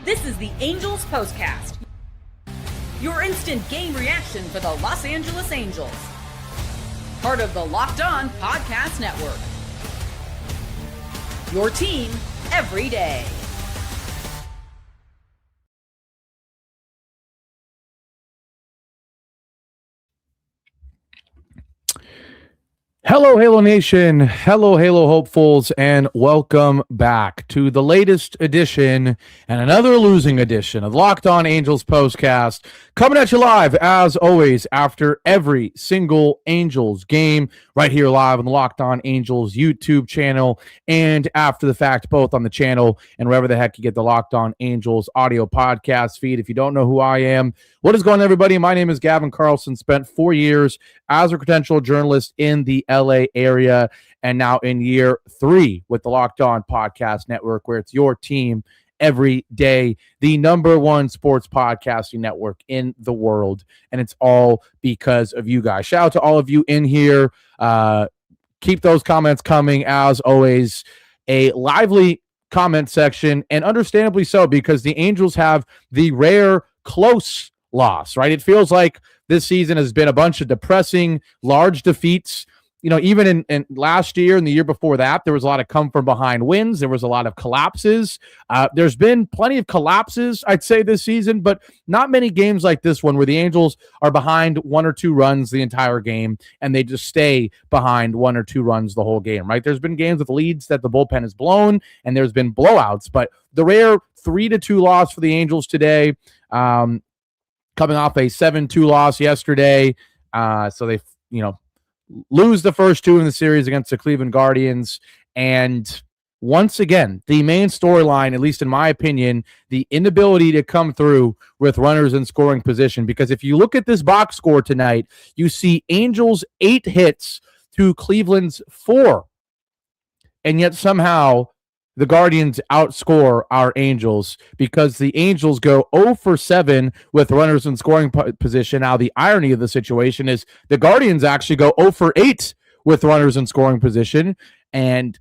This is the Angels Postcast, your instant game reaction for the Los Angeles Angels. Part of the Locked On Podcast Network. Your team every day. Hello, Halo Nation. Hello, Halo hopefuls, and welcome back to the latest edition and another losing edition of Locked On Angels Postcast, coming at you live, as always, after every single Angels game, right here live on the Locked On Angels YouTube channel, and after the fact, both on the channel and wherever the heck you get the Locked On Angels audio podcast feed. If you don't know who I am, what is going on, everybody? My name is Gavin Carlson. Spent 4 years as a credentialed journalist in the LA area, and now in year 3 with the Locked On Podcast Network, where it's your team every day, the #1 sports podcasting network in the world, and it's all because of you guys. Shout out to all of you in here. Keep those comments coming, as always. A lively comment section, and understandably so, because the Angels have the rare close loss, right? It feels like this season has been a bunch of depressing, large defeats. You know, even in last year and the year before that, there was a lot of come from behind wins. There was a lot of collapses. There's been plenty of collapses, I'd say, this season, but not many games like this one where the Angels are behind 1 or 2 runs the entire game and they just stay behind 1 or 2 runs the whole game, right? There's been games with leads that the bullpen has blown, and there's been blowouts, but the rare 3-2 loss for the Angels today, coming off a 7-2 loss yesterday. So they, lose the first 2 in the series against the Cleveland Guardians. And once again, the main storyline, at least in my opinion, the inability to come through with runners in scoring position. Because if you look at this box score tonight, you see Angels 8 hits to Cleveland's 4. And yet somehow the Guardians outscore our Angels, because the Angels go 0 for 7 with runners in scoring position. Now, the irony of the situation is the Guardians actually go 0 for 8 with runners in scoring position, and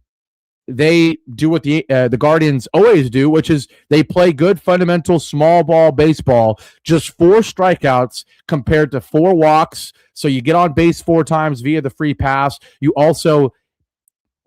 they do what the Guardians always do, which is they play good fundamental small ball baseball, just 4 strikeouts compared to 4 walks. So you get on base 4 times via the free pass. You also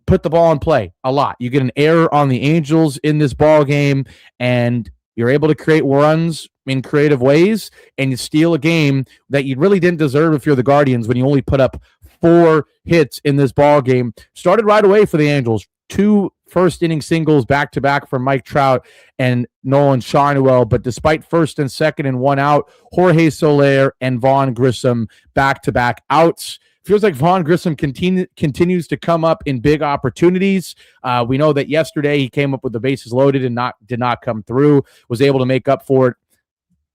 put the ball in play a lot. You get an error on the Angels in this ball game, and you're able to create runs in creative ways, and you steal a game that you really didn't deserve if you're the Guardians when you only put up 4 hits in this ball game. Started right away for the Angels. 2 first-inning singles back-to-back from Mike Trout and Nolan Schanuel, but despite first and second and 1 out, Jorge Soler and Vaughn Grissom back-to-back outs. Feels like Vaughn Grissom continues to come up in big opportunities. We know that yesterday he came up with the bases loaded and did not come through. Was able to make up for it.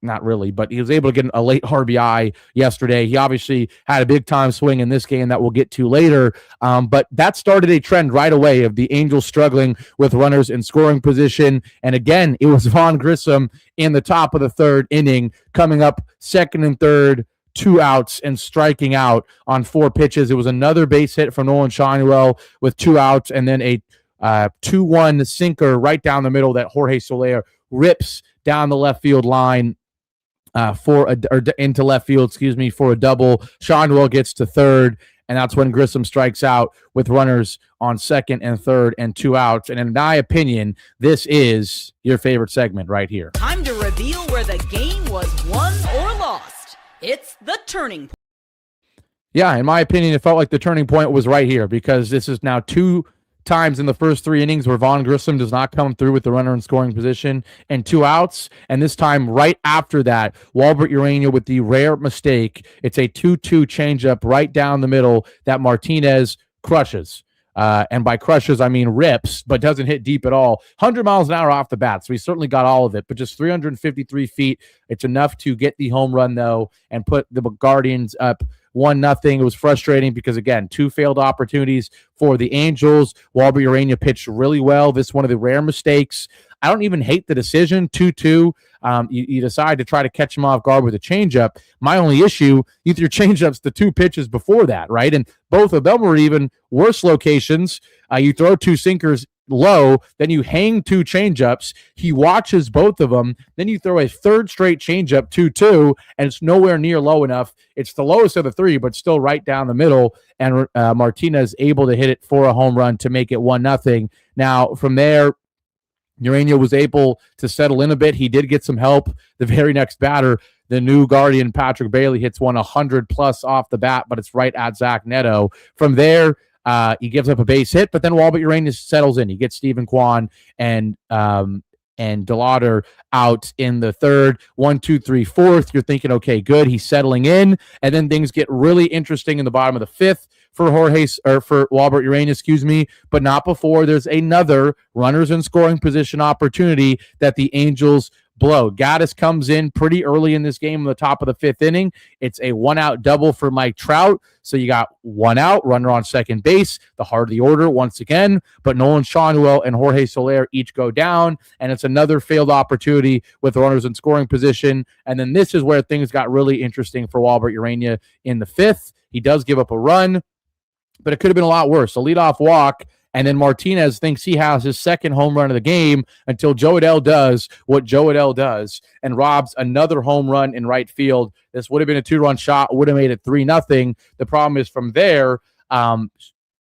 Not really, but he was able to get a late RBI yesterday. He obviously had a big-time swing in this game that we'll get to later. But that started a trend right away of the Angels struggling with runners in scoring position. And again, it was Vaughn Grissom in the top of the 3rd inning, coming up 2nd and 3rd, 2 outs, and striking out on 4 pitches. It was another base hit from Nolan Schanuel with 2 outs, and then a 2-1 sinker right down the middle that Jorge Soler rips down the left field line into left field, for a double. Schanuel gets to 3rd, and that's when Grissom strikes out with runners on 2nd and 3rd and 2 outs. And in my opinion, this is your favorite segment right here. Time to reveal where the game was won or lost. It's the turning point. Yeah, in my opinion, it felt like the turning point was right here, because this is now 2 times in the first 3 innings where Vaughn Grissom does not come through with the runner in scoring position and 2 outs. And this time right after that, Walbert Urena with the rare mistake. It's a 2-2 changeup right down the middle that Martinez crushes. And by crushes, I mean rips, but doesn't hit deep at all. 100 miles an hour off the bat, so he certainly got all of it, but just 353 feet. It's enough to get the home run, though, and put the Guardians up 1-0. It was frustrating because, again, 2 failed opportunities for the Angels. Walbert Urena pitched really well. This is one of the rare mistakes. I don't even hate the decision, 2-2. You decide to try to catch him off guard with a changeup. My only issue, you threw changeups the 2 pitches before that, right? And both of them were even worse locations. You throw 2 sinkers low, then you hang 2 changeups. He watches both of them. Then you throw a third straight changeup 2-2, and it's nowhere near low enough. It's the lowest of the 3, but still right down the middle. And Martinez able to hit it for a home run to make it 1-0. Now from there, Urena was able to settle in a bit. He did get some help. The very next batter, the new Guardian, Patrick Bailey, hits one 100+ off the bat, but it's right at Zach Neto. From there, he gives up a base hit, but then Walbert Urena settles in. He gets Stephen Kwan and DeLauder out in the third. 1, 2, 3, fourth. You're thinking, okay, good. He's settling in, and then things get really interesting in the bottom of the fifth for Walbert Urena, but not before there's another runners in scoring position opportunity that the Angels blow. Gaddis comes in pretty early in this game in the top of the 5th inning. It's a 1-out double for Mike Trout. So you got 1 out, runner on second base, the heart of the order once again, but Nolan Schanuel and Jorge Soler each go down, and it's another failed opportunity with runners in scoring position. And then this is where things got really interesting for Walbert Urena in the 5th. He does give up a run, but it could have been a lot worse. A leadoff walk, and then Martinez thinks he has his second home run of the game until Jo Adell does what Jo Adell does and robs another home run in right field. This would have been a 2-run shot, would have made it 3-0. The problem is from there,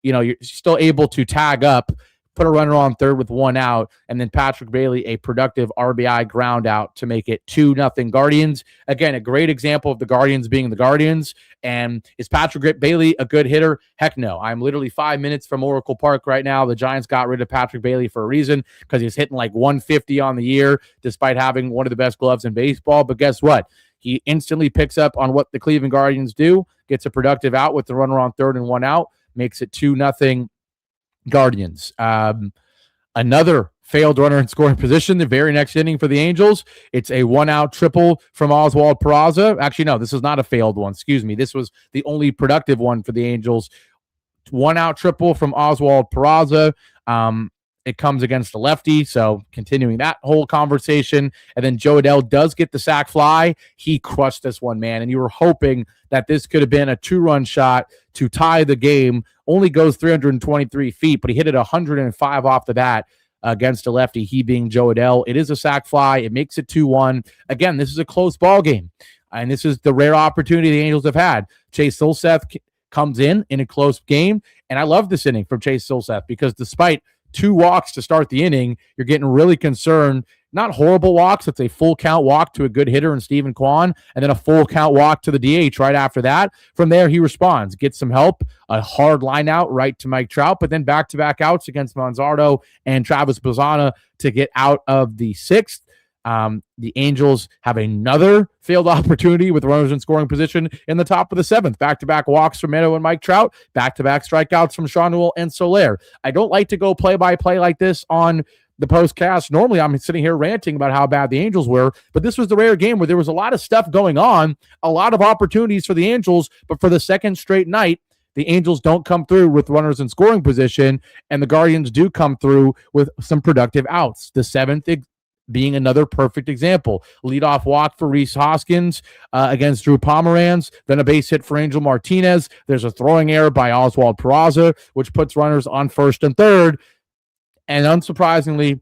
you're still able to tag up, put a runner on third with 1 out, and then Patrick Bailey, a productive RBI ground out to make it 2-0 Guardians. Again, a great example of the Guardians being the Guardians. And is Patrick Bailey a good hitter? Heck no. I'm literally 5 minutes from Oracle Park right now. The Giants got rid of Patrick Bailey for a reason, because he's hitting like 150 on the year despite having one of the best gloves in baseball. But guess what? He instantly picks up on what the Cleveland Guardians do, gets a productive out with the runner on third and 1 out, makes it 2-0 Guardians. Another failed runner in scoring position the very next inning for the Angels. It's a 1-out triple from Oswald Peraza. Actually, no, this is not a failed one. Excuse me. This was the only productive one for the Angels. 1-out triple from Oswald Peraza. It comes against a lefty, so continuing that whole conversation. And then Jo Adell does get the sac fly. He crushed this one, man, and you were hoping that this could have been a 2-run shot to tie the game. Only goes 323 feet, but he hit it 105 off the bat against a lefty, he being Jo Adell. It is a sac fly. It makes it 2-1. Again, this is a close ball game, and this is the rare opportunity the Angels have had. Chase Silseth comes in a close game, and I love this inning from Chase Silseth because despite 2 walks to start the inning, you're getting really concerned. Not horrible walks. It's a full count walk to a good hitter in Stephen Kwan, and then a full count walk to the DH right after that. From there, he responds, gets some help, a hard line out right to Mike Trout, but then back-to-back outs against Manzardo and Travis Bazzana to get out of the 6th. The Angels have another failed opportunity with runners in scoring position in the top of the 7th. Back-to-back walks from Neto and Mike Trout. Back-to-back strikeouts from Schanuel and Soler. I don't like to go play-by-play like this on the postcast. Normally, I'm sitting here ranting about how bad the Angels were, but this was the rare game where there was a lot of stuff going on, a lot of opportunities for the Angels, but for the second straight night, the Angels don't come through with runners in scoring position, and the Guardians do come through with some productive outs. The 7th being another perfect example. Leadoff walk for Rhys Hoskins against Drew Pomeranz, then a base hit for Angel Martinez. There's a throwing error by Oswald Peraza, which puts runners on first and third, and unsurprisingly,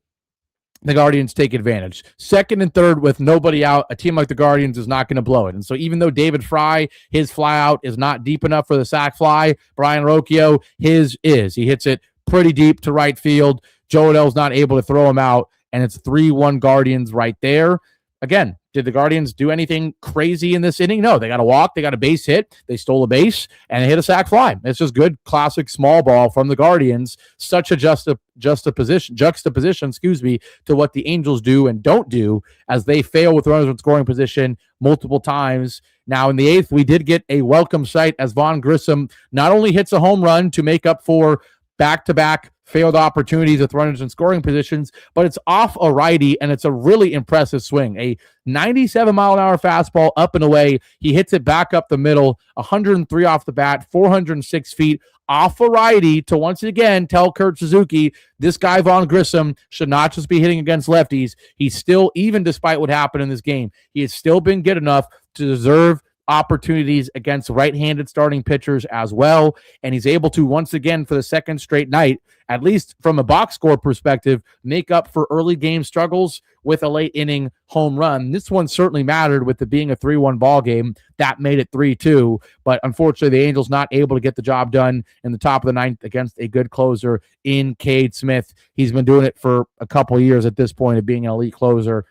the Guardians take advantage. Second and third with nobody out, a team like the Guardians is not going to blow it. And so even though David Fry, his fly out is not deep enough for the sac fly, Brian Rocchio, his is. He hits it pretty deep to right field. Jo Adell's not able to throw him out, and it's 3-1 Guardians right there. Again, did the Guardians do anything crazy in this inning? No, they got a walk, they got a base hit, they stole a base, and they hit a sac fly. It's just good, classic small ball from the Guardians. Such a juxtaposition, to what the Angels do and don't do as they fail with runners in scoring position multiple times. Now, in the 8th, we did get a welcome sight as Vaughn Grissom not only hits a home run to make up for back-to-back failed opportunities with runners in scoring positions, but it's off a righty, and it's a really impressive swing. A 97-mile-an-hour fastball up and away. He hits it back up the middle, 103 off the bat, 406 feet, off a righty to once again tell Kurt Suzuki, this guy Vaughn Grissom should not just be hitting against lefties. He's still, even despite what happened in this game, he has still been good enough to deserve opportunities against right-handed starting pitchers as well, and he's able to once again for the second straight night, at least from a box score perspective, make up for early game struggles with a late inning home run. This one certainly mattered with it being a 3-1 ball game. That made it 3-2, but unfortunately the Angels not able to get the job done in the top of the ninth against a good closer in Cade Smith. He's been doing it for a couple of years at this point of being an elite closer.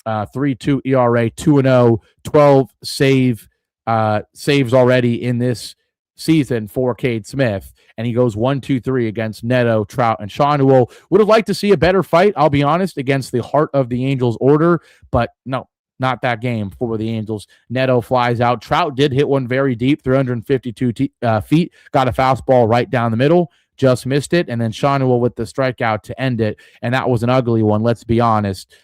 3.2 ERA, 2-0, 12 saves already in this season for Cade Smith, and he goes 1-2-3 against Neto, Trout, and Shawnuel. Would have liked to see a better fight, I'll be honest, against the heart of the Angels order, but no, not that game for the Angels. Neto flies out. Trout did hit one very deep, 352 feet, got a fastball right down the middle, just missed it, and then Shawnuel with the strikeout to end it, and that was an ugly one, let's be honest.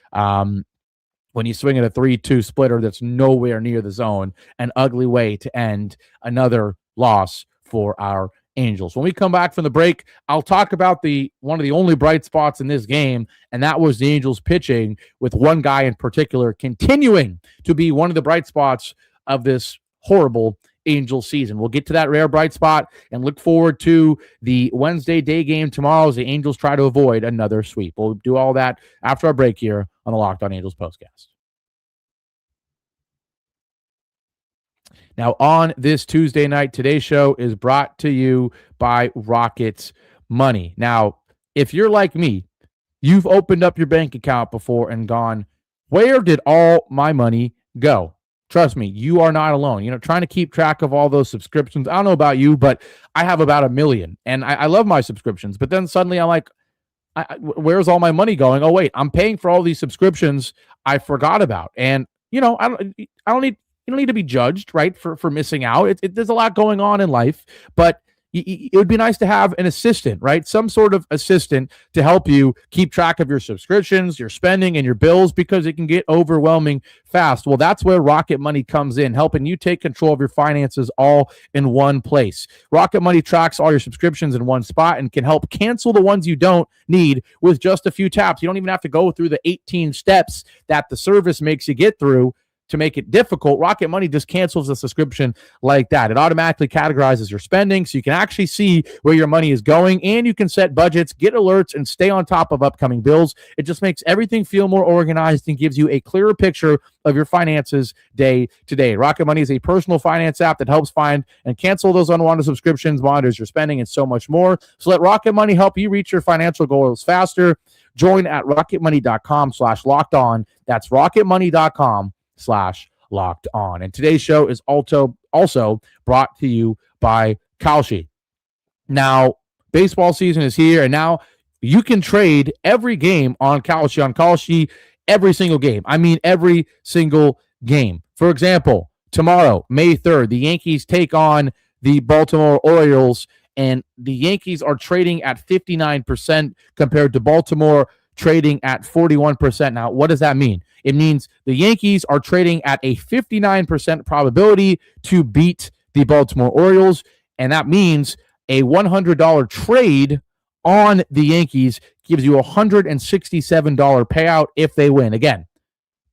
When you swing at a 3-2 splitter that's nowhere near the zone, an ugly way to end another loss for our Angels. When we come back from the break, I'll talk about one of the only bright spots in this game, and that was the Angels pitching, with one guy in particular continuing to be one of the bright spots of this horrible Angels season. We'll get to that rare bright spot and look forward to the Wednesday day game tomorrow as the Angels try to avoid another sweep. We'll do all that after our break here on the Locked On Angels Postcast. Now, on this Tuesday night, today's show is brought to you by Rockets Money. Now, if you're like me, you've opened up your bank account before and gone, where did all my money go? Trust me, you are not alone. Trying to keep track of all those subscriptions. I don't know about you, but I have about 1 million, and I love my subscriptions. But then suddenly I'm like, where's all my money going? Oh, wait, I'm paying for all these subscriptions I forgot about. And, I don't need... You don't need to be judged, right, for missing out. There's a lot going on in life, but it would be nice to have an assistant, right? Some sort of assistant to help you keep track of your subscriptions, your spending, and your bills, because it can get overwhelming fast. Well, that's where Rocket Money comes in, helping you take control of your finances all in one place. Rocket Money tracks all your subscriptions in one spot and can help cancel the ones you don't need with just a few taps. You don't even have to go through the 18 steps that the service makes you get through to make it difficult. Rocket Money just cancels the subscription like that. It automatically categorizes your spending so you can actually see where your money is going, and you can set budgets, get alerts, and stay on top of upcoming bills. It just makes everything feel more organized and gives you a clearer picture of your finances day to day. Rocket Money is a personal finance app that helps find and cancel those unwanted subscriptions, monitors your spending, and so much more. So let Rocket Money help you reach your financial goals faster. Join at rocketmoney.com/locked on. That's rocketmoney.com/locked on. And today's show is also brought to you by Kalshi. Now, baseball season is here, and now you can trade every game on Kalshi. Every single game. I mean, every single game. For example, tomorrow, May 3rd, the Yankees take on the Baltimore Orioles, and the Yankees are trading at 59% compared to Baltimore trading at 41%. Now, what does that mean? It means the Yankees are trading at a 59% probability to beat the Baltimore Orioles, and that means a $100 trade on the Yankees gives you a $167 payout if they win. Again,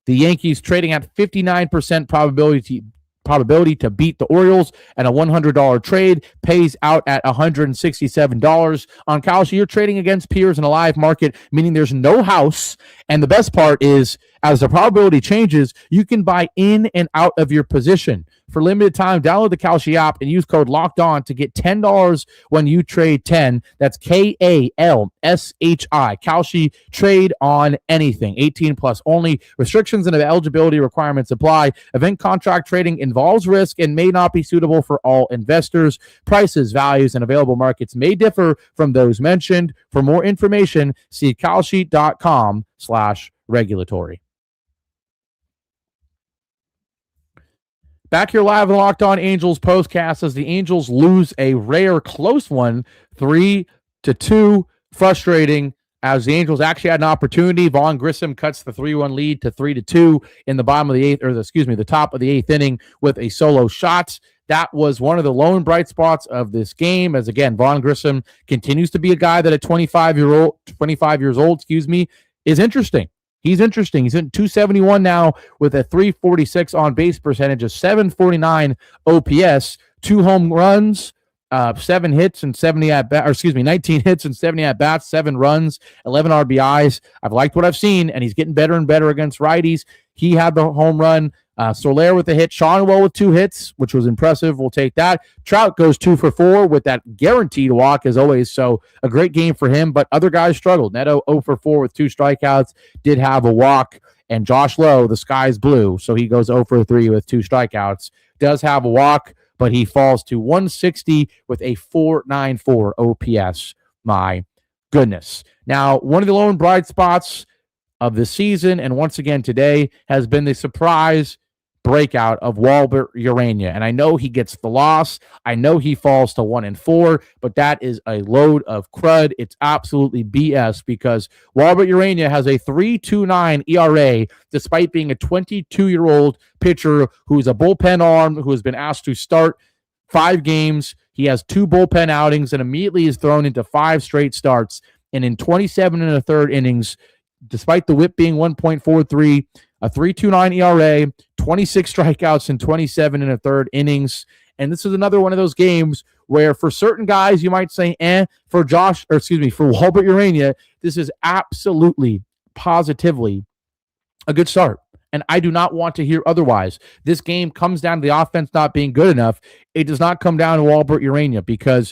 the Yankees trading at 59% probability to beat the Orioles, and a $100 trade pays out at $167. On Kalshi, you're trading against peers in a live market, meaning there's no house. And the best part is, as the probability changes, you can buy in and out of your position. For limited time, download the Kalshi app and use code LOCKEDON to get $10 when you trade 10. That's KALSHI. Kalshi, trade on anything. 18 plus only. Restrictions and eligibility requirements apply. Event contract trading involves risk and may not be suitable for all investors. Prices, values, and available markets may differ from those mentioned. For more information, see kalshi.com/regulatory. Back here live on the Locked On Angels Postcast as the Angels lose a rare close one, 3-2. Frustrating as the Angels actually had an opportunity. Vaughn Grissom cuts the 3-1 lead to 3-2 in the bottom of the eighth, the top of the eighth inning with a solo shot. That was one of the lone bright spots of this game, as again, Vaughn Grissom continues to be a guy that at 25 years old, is interesting. He's interesting. He's in 271 now with a 346 on base percentage, a 749 OPS, 2 home runs, 7 hits and 70 at bat, or excuse me, 19 hits and 70 at bats, 7 runs, 11 RBIs. I've liked what I've seen, and he's getting better and better against righties. He had the home run. Soler with a hit, Seanwell with 2 hits, which was impressive. We'll take that. Trout goes 2 for 4 with that guaranteed walk as always. So a great game for him, but other guys struggled. Neto 0 for 4 with 2 strikeouts, did have a walk, and Josh Lowe, the sky's blue. So he goes 0 for 3 with 2 strikeouts, does have a walk, but he falls to 160 with a 494 OPS. My goodness. Now, one of the lone bright spots of the season, and once again today, has been the surprise breakout of Walbert Urena. And I know he gets the loss. I know he falls to 1-4, but that is a load of crud. It's absolutely BS because Walbert Urena has a 3.29 ERA despite being a 22-year-old pitcher who's a bullpen arm who has been asked to start 5 games. He has 2 bullpen outings and immediately is thrown into 5 straight starts. And in 27 1/3 innings, despite the whip being 1.43, a 3.29 ERA, 26 strikeouts in 27 1/3 innings. And this is another one of those games where for certain guys, you might say, for Walbert Urena, this is absolutely, positively a good start. And I do not want to hear otherwise. This game comes down to the offense not being good enough. It does not come down to Walbert Urena because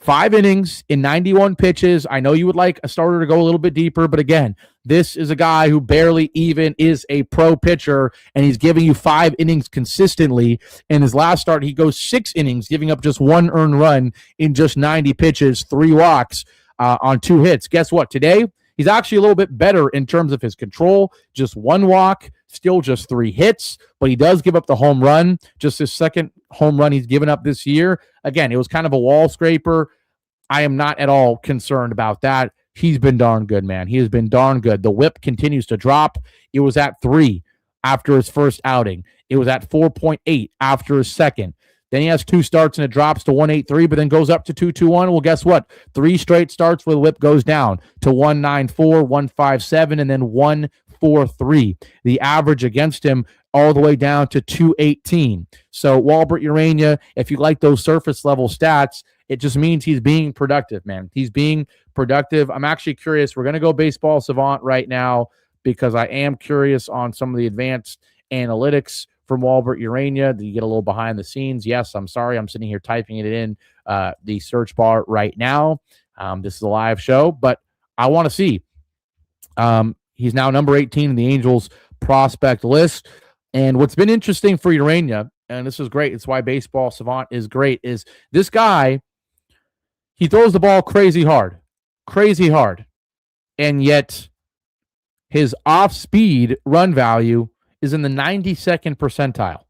5 innings in 91 pitches. I know you would like a starter to go a little bit deeper, but again, this is a guy who barely even is a pro pitcher, and he's giving you 5 innings consistently. In his last start, he goes 6 innings, giving up just 1 earned run in just 90 pitches, 3 walks on 2 hits. Guess what? Today, he's actually a little bit better in terms of his control. Just 1 walk, still just 3 hits, but he does give up the home run. Just his second home run he's given up this year. Again, it was kind of a wall scraper. I am not at all concerned about that. He's been darn good, man. He has been darn good. The whip continues to drop. It was at 3 after his first outing. It was at 4.8 after his second. Then he has 2 starts and it drops to 183, but then goes up to 221. Well, guess what? 3 straight starts where the whip goes down to 194, 157, and then 143. The average against him all the way down to 218. So Walbert Urena, if you like those surface level stats, it just means he's being productive, man. He's being productive. I'm actually curious. We're going to go baseball savant right now because I am curious on some of the advanced analytics from Walbert Urena. You get a little behind the scenes. Yes, I'm sorry. I'm sitting here typing it in the search bar right now. This is a live show, but I want to see. He's now number 18 in the Angels prospect list. And what's been interesting for Urena, and this is great, it's why baseball savant is great, is this guy, he throws the ball crazy hard, and yet his off-speed run value is in the 92nd percentile.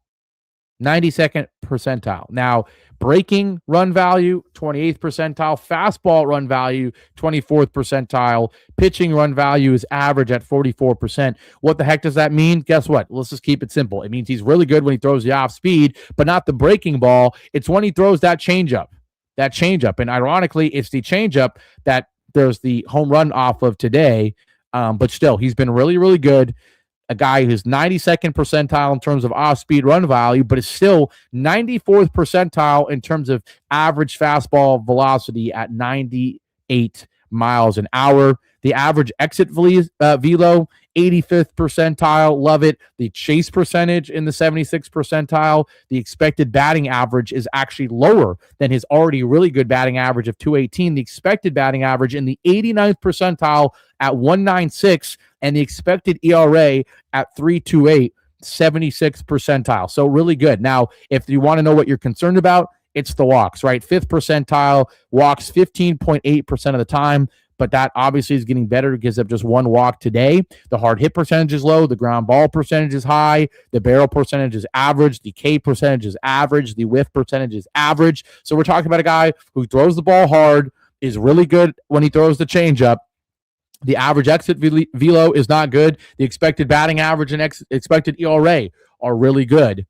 92nd percentile. Now, breaking run value, 28th percentile. Fastball run value, 24th percentile. Pitching run value is average at 44%. What the heck does that mean? Guess what? Let's just keep it simple. It means he's really good when he throws the off speed, but not the breaking ball. It's when he throws that changeup. And ironically, it's the changeup that there's the home run off of today. But still, he's been really, really good. A guy who's 92nd percentile in terms of off-speed run value, but is still 94th percentile in terms of average fastball velocity at 98 miles an hour. The average exit velo, 85th percentile. Love it. The chase percentage in the 76th percentile. The expected batting average is actually lower than his already really good batting average of 218. The expected batting average in the 89th percentile at 196, and the expected ERA at 3.28, 76th percentile. So really good. Now, if you want to know what you're concerned about, it's the walks, right? 5th percentile, walks 15.8% of the time, but that obviously is getting better. It gives up just 1 walk today. The hard hit percentage is low. The ground ball percentage is high. The barrel percentage is average. The K percentage is average. The whiff percentage is average. So we're talking about a guy who throws the ball hard, is really good when he throws the changeup. The average exit velo is not good. The expected batting average and expected ERA are really good.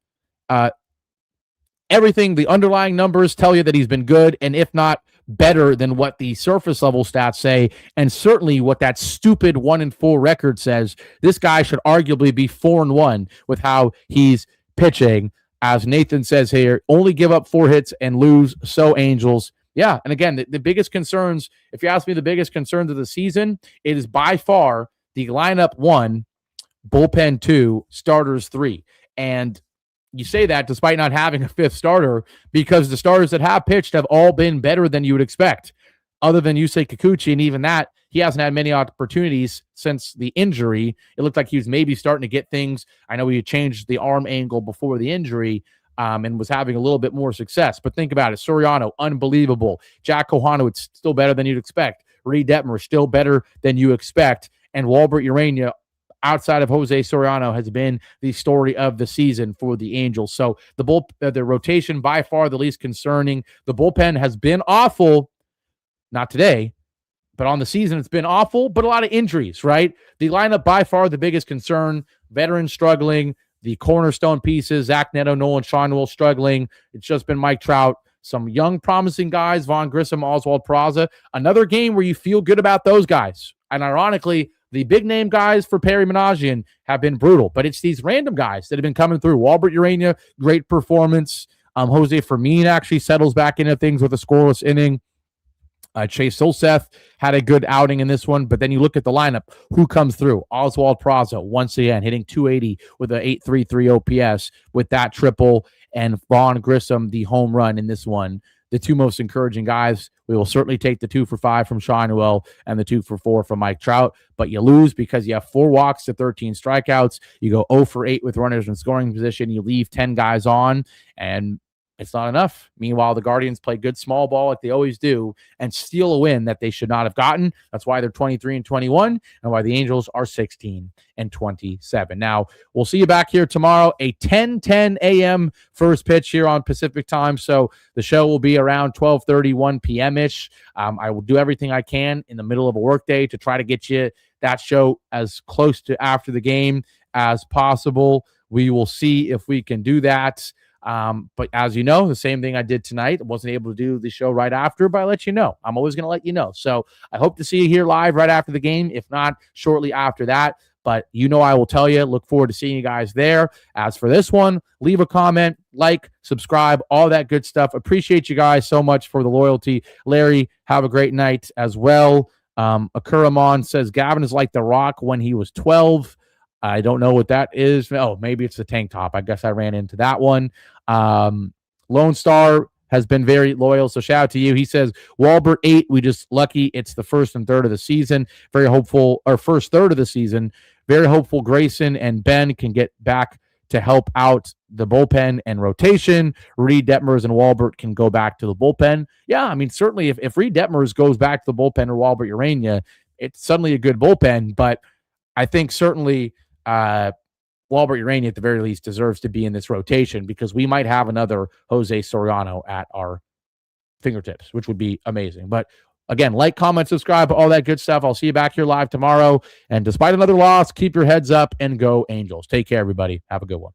Everything, the underlying numbers tell you that he's been good, and if not better than what the surface level stats say, and certainly what that stupid 1-4 record says. This guy should arguably be 4-1 with how he's pitching. As Nathan says here, only give up 4 hits and lose. So Angels. Yeah, and again, the biggest concerns, if you ask me the biggest concerns of the season, it is by far the lineup 1, bullpen 2, starters 3. And you say that despite not having a 5th starter, because the starters that have pitched have all been better than you would expect. Other than Yusei Kikuchi, and even that, he hasn't had many opportunities since the injury. It looked like he was maybe starting to get things. I know he had changed the arm angle before the injury, and was having a little bit more success. But think about it. Soriano, unbelievable. Jack Kohano, it's still better than you'd expect. Reed Detmer, still better than you expect. And Walbert Urena, outside of Jose Soriano, has been the story of the season for the Angels. So the rotation, by far the least concerning. The bullpen has been awful. Not today, but on the season, it's been awful, but a lot of injuries, right? The lineup, by far the biggest concern. Veterans struggling. The cornerstone pieces, Zach Neto, Nolan Scheinwell struggling. It's just been Mike Trout. Some young, promising guys, Vaughn, Grissom, Oswald, Peraza. Another game where you feel good about those guys. And ironically, the big-name guys for Perry Managian have been brutal. But it's these random guys that have been coming through. Walbert Urena, great performance. Jose Fermin actually settles back into things with a scoreless inning. Chase Solseth had a good outing in this one, but then you look at the lineup, who comes through? Oswald Peraza, once again, hitting 280 with an 8.33 OPS with that triple, and Vaughn, Grissom, the home run in this one. The 2 most encouraging guys. We will certainly take the 2 for 5 from Scheinwell and the 2 for 4 from Mike Trout, but you lose because you have 4 walks to 13 strikeouts. You go 0 for 8 with runners in scoring position. You leave 10 guys on, and it's not enough. Meanwhile, the Guardians play good small ball like they always do and steal a win that they should not have gotten. That's why they're 23-21 and why the Angels are 16-27. Now, we'll see you back here tomorrow, a 10:10 a.m. first pitch here on Pacific time. So the show will be around 12:30, 1 p.m.-ish. I will do everything I can in the middle of a workday to try to get you that show as close to after the game as possible. We will see if we can do that. But as you know, the same thing I did tonight. I wasn't able to do the show right after, but I let you know. I'm always going to let you know. So I hope to see you here live right after the game, if not shortly after that. But I will tell you, look forward to seeing you guys there. As for this one, leave a comment, like, subscribe, all that good stuff. Appreciate you guys so much for the loyalty. Larry, have a great night as well. Akuramon says, Gavin is like The Rock when he was 12. I don't know what that is. Oh, maybe it's the tank top. I guess I ran into that one. Lone Star has been very loyal, so shout out to you. He says, Walbert 8, we just lucky it's the first and third of the season. Very hopeful, or first third of the season. Very hopeful Grayson and Ben can get back to help out the bullpen and rotation. Reed Detmers and Walbert can go back to the bullpen. Yeah, I mean, certainly if Reed Detmers goes back to the bullpen or Walbert Urena, it's suddenly a good bullpen, but I think certainly Walbert Urena at the very least deserves to be in this rotation because we might have another Jose Soriano at our fingertips, which would be amazing. But again, like, comment, subscribe, all that good stuff. I'll see you back here live tomorrow. And despite another loss, keep your heads up and go Angels. Take care, everybody. Have a good one.